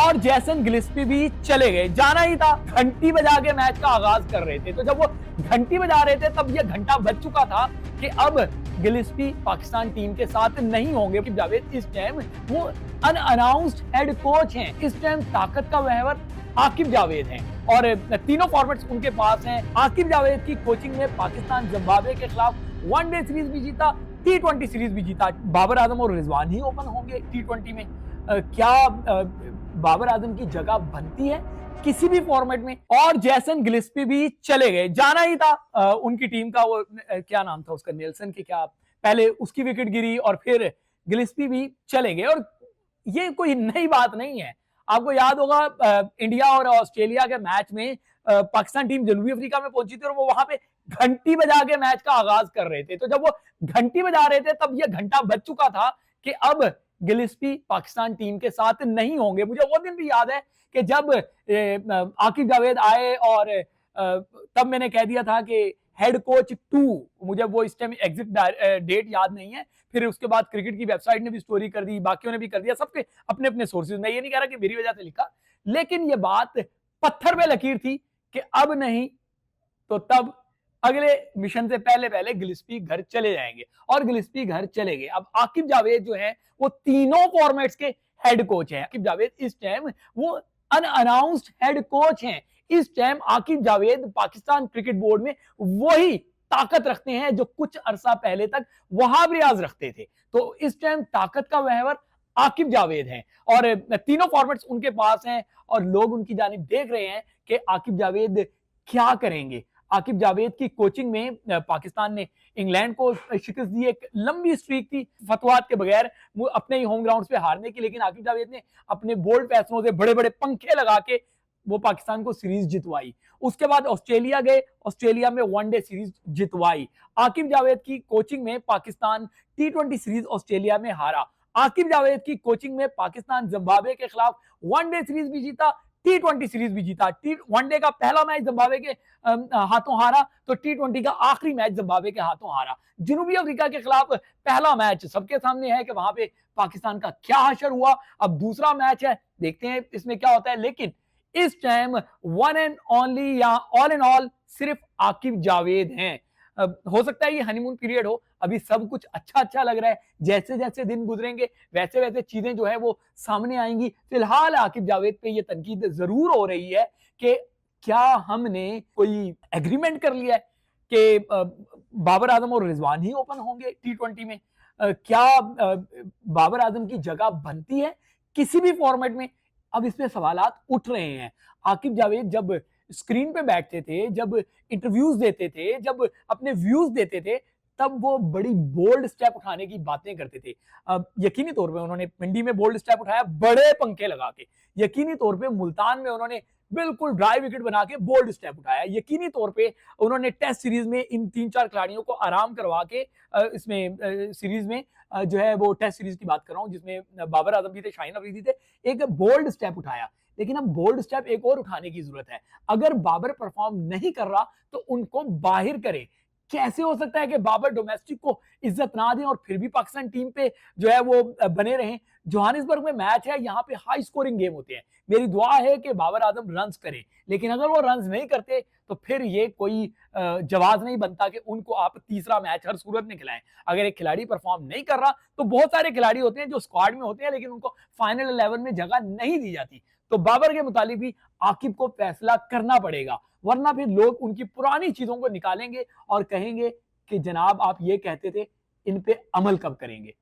और Jason Gillespie भी चले गए। जाना ही था, घंटी बजा के मैच का आगाज कर रहे थे। तो जब वो घंटी बजा रहे थे तब ये घंटा बज चुका था कि अब गिलिस्पी पाकिस्तान टीम के साथ नहीं होंगे। जावेद इस टाइम वो अनअनाउंस्ड हेड कोच हैं। इस टाइम ताकत का वहवर आकिब जावेद हैं और तीनों फॉर्मेट्स उनके पास हैं। आकिब जावेद की कोचिंग में पाकिस्तान जिम्बाब्वे के खिलाफ वनडे सीरीज भी जीता, T20 सीरीज भी जीता। बाबर आजम और रिजवान ही ओपन होंगे T20 में। क्या बाबर आजम की जगह बनती है किसी भी फॉर्मेट में? और जेसन गिलिस्पी भी चले गए। जाना ही था उनकी टीम का, वो क्या नाम था उसका, नेल्सन की, क्या पहले उसकी विकेट गिरी और फिर गिलिस्पी भी चले गए। और ये कोई नई बात नहीं है। आपको याद होगा इंडिया और ऑस्ट्रेलिया के मैच में पाकिस्तान टीम जनूबी अफ्रीका में पहुंची थी और वो वहां पे घंटी बजा के मैच का आगाज कर रहे थे। तो जब वो घंटी बजा रहे थे तब ये घंटा बज चुका था कि अब गिलिस्पी पाकिस्तान टीम के साथ नहीं होंगे। मुझे वो दिन भी याद है कि जब आकिब जावेद आए और तब मैंने कह दिया था कि हेड कोच 2, मुझे वो इस टाइम एग्जिट डेट याद नहीं है। फिर उसके बाद क्रिकेट की वेबसाइट ने भी स्टोरी कर दी, बाकियों ने भी कर दिया, सबके अपने अपने सोर्सेज। मैं ये नहीं कह रहा कि मेरी वजह से लिखा, लेकिन ये बात पत्थर पे लकीर थी कि अब नहीं तो तब अगले मिशन से पहले पहले गिलिस्पी घर चले जाएंगे। और गिलिस्पी घर चले गए। अब आकिब जावेद जो है वो तीनों फॉर्मेट्स के हेड कोच हैं। आकिब जावेद इस टाइम वो अनअनाउंस्ड हेड कोच हैं। इस time Aqib Javed Pakistan cricket board में वही ताकत रखते हैं जो कुछ अरसा पहले तक वहाब रियाज रखते थे। तो इस टाइम ताकत का वहवर आकिब जावेद हैं और तीनों फॉर्मेट्स उनके पास हैं और लोग उनकी जानिब देख रहे हैं कि आकिब जावेद क्या करेंगे। आकिब जावेद की कोचिंग में पाकिस्तान ने इंग्लैंड को शिकस्त दी। एक लंबी स्ट्रीक थी फतवात के बगैर अपने ही होम ग्राउंड पे हारने की, लेकिन आकिब जावेद ने अपने बोल्ड फैसलों से बड़े बड़े पंखे लगा के वो पाकिस्तान को सीरीज जितवाई। उसके बाद ऑस्ट्रेलिया गए, ऑस्ट्रेलिया में वनडे सीरीज जितवाई। आकिब जावेद की कोचिंग में पाकिस्तान T20 सीरीज ऑस्ट्रेलिया में हारा। आकिब जावेद की कोचिंग में पाकिस्तान जिम्बाब्वे के खिलाफ वनडे सीरीज भी जीता, T20 सीरीज भी जीता। वनडे का पहला मैच जिम्बाब्वे के हाथों हारा तो T20 का आखिरी मैच जिम्बाब्वे के हाथों हारा। जनूबी अफ्रीका के खिलाफ पहला मैच सबके सामने है कि वहां पे पाकिस्तान का क्या हशर हुआ। अब दूसरा मैच है, देखते हैं इसमें क्या होता है। लेकिन इस टाइम वन एंड ओनली या ऑल इन ऑल सिर्फ आकिब जावेद हैं। हो सकता है ये हनीमून पीरियड हो, अभी सब कुछ अच्छा अच्छा लग रहा है। जैसे जैसे दिन गुजरेंगे वैसे वैसे चीजें जो है वो सामने आएंगी। फिलहाल आकिब जावेद पे ये तनकीद जरूर हो रही है कि क्या हमने कोई एग्रीमेंट कर लिया है कि बाबर आजम और रिजवान ही ओपन होंगे T20 में? क्या बाबर आजम की जगह बनती है किसी भी फॉर्मेट में? अब इसमें सवालात उठ रहे हैं। आकिब जावेद जब स्क्रीन पे बैठते थे, जब इंटरव्यूज देते थे, जब अपने व्यूज देते थे, तब वो बड़ी बोल्ड स्टेप उठाने की बातें करते थे। अब यकीनी तौर पे उन्होंने पिंडी में बोल्ड स्टेप उठाया, बड़े पंखे लगा के। यकीनी तौर पे मुल्तान में उन्होंने बिल्कुल ड्राई विकेट बना के बोल्ड स्टेप उठाया। यकीनी तौर पे उन्होंने टेस्ट सीरीज में इन 3-4 खिलाड़ियों को आराम करवा के इसमें सीरीज में जो है वो टेस्ट सीरीज की बात कर रहा हूं जिसमें बाबर आजम भी थे, शाहीन अफरीदी थे, एक बोल्ड स्टेप उठाया। लेकिन अब बोल्ड स्टेप एक और उठाने की जरूरत है। अगर बाबर परफॉर्म नहीं कर रहा तो उनको बाहर करे। कैसे हो सकता है कि बाबर डोमेस्टिक को इज्जत ना दें और फिर भी पाकिस्तान टीम पे जो है वो बने रहें? जोहानिसबर्ग में मैच है, यहाँ पे हाई स्कोरिंग गेम होते हैं। मेरी दुआ है कि बाबर आजम रन्स करे, लेकिन अगर वो रन्स नहीं करते तो फिर ये कोई जवाब नहीं बनता कि उनको आप तीसरा मैच हर सूरत में खिलाएं। अगर एक खिलाड़ी परफॉर्म नहीं कर रहा तो बहुत सारे खिलाड़ी होते हैं जो स्क्वाड में होते हैं लेकिन उनको फाइनल 11 में जगह नहीं दी जाती। तो बाबर के मुतालिक भी आकिब को फैसला करना पड़ेगा, वरना फिर लोग उनकी पुरानी चीजों को निकालेंगे और कहेंगे कि जनाब आप ये कहते थे, इन पे अमल कब करेंगे।